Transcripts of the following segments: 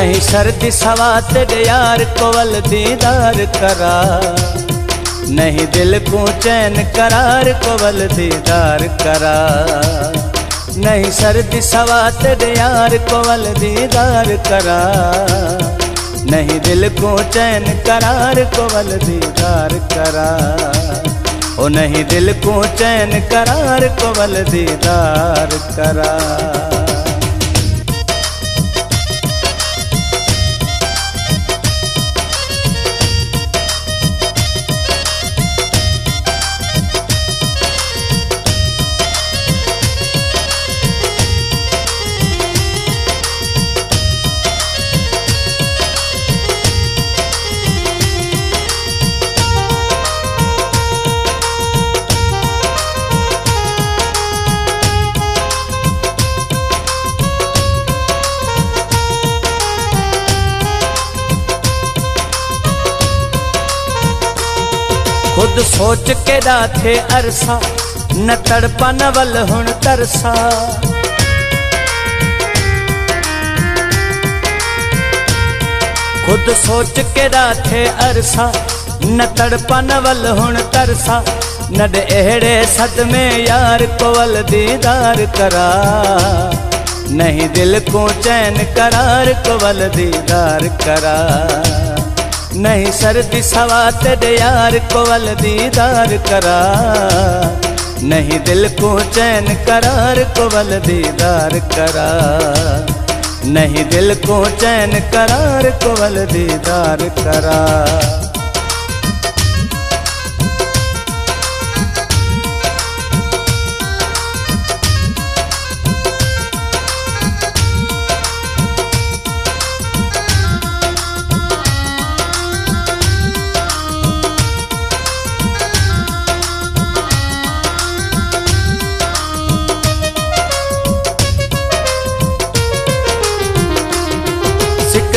नहीं सर्दी सवा तेरे यार कोवल दीदार करा, नहीं दिल को चैन करार कोवल दीदार करा। नहीं सर्दी सवा तेरे यार कोवल दीदार करा, नहीं दिल को चैन करार कोवल दीदार करा। ओ नहीं दिल को चैन करार कोवल दीदार करा। खुद सोच के राखे अरसा, न तड़पा नवल हुण तरसा। खुद सोच के राखे अरसा, न तड़पा नवल हुण तरसा। नड एड़े सदमे यार कोवल दीदार करा, नहीं दिल को चैन करार कोवल दीदार करा। नहीं सर्दी सवा तेरे यार कोवल दीदार करा, नहीं दिल को चैन करार कोवल दीदार करा। नहीं दिल को चैन करार कोवल दीदार करा।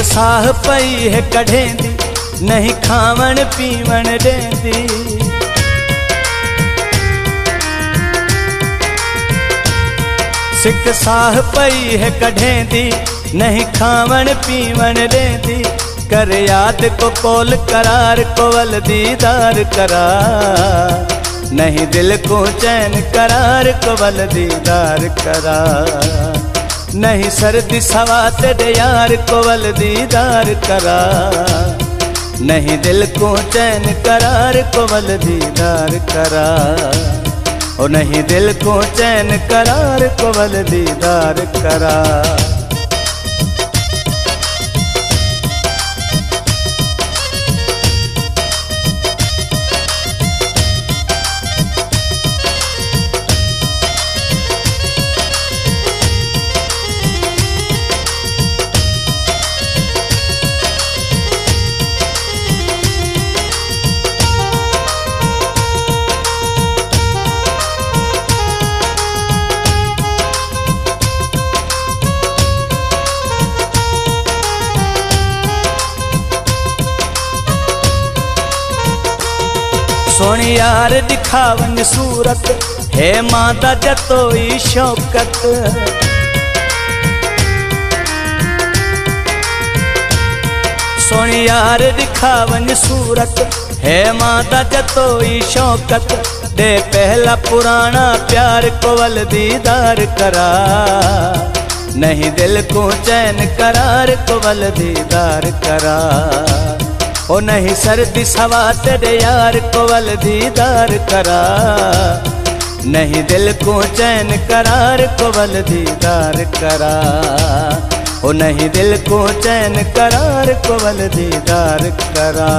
साह पई है कढ़ेंदी, नहीं खावण पीवण देंदी। सिक साह पई है कढ़ेंदी, नहीं खावण पीवण देंदी। कर याद को कोल करार कोवल दीदार करा, नहीं दिल को चैन करार कोवल दीदार करा। नहीं सर्दी सवा तेरे यार कोवल दीदार करा, नहीं दिल को चैन करार कोवल दीदार करा। ओ नहीं दिल को चैन करार कोवल दीदार करा। सोनी यार दिखावन सूरत, है माता जतोई शौकत। सोनी यार दिखावन सूरत, है माता जतोई शौकत। दे पहला पुराना प्यार कोवल दीदार करा, नहीं दिल को चैन करार कोवल दीदार करा। ओ नहीं सर्दी सवा तेरे यार कोवल दीदार करा, नहीं दिल को चैन करार कोवल दीदार करा। ओ नहीं दिल को चैन करार कोवल दीदार करा।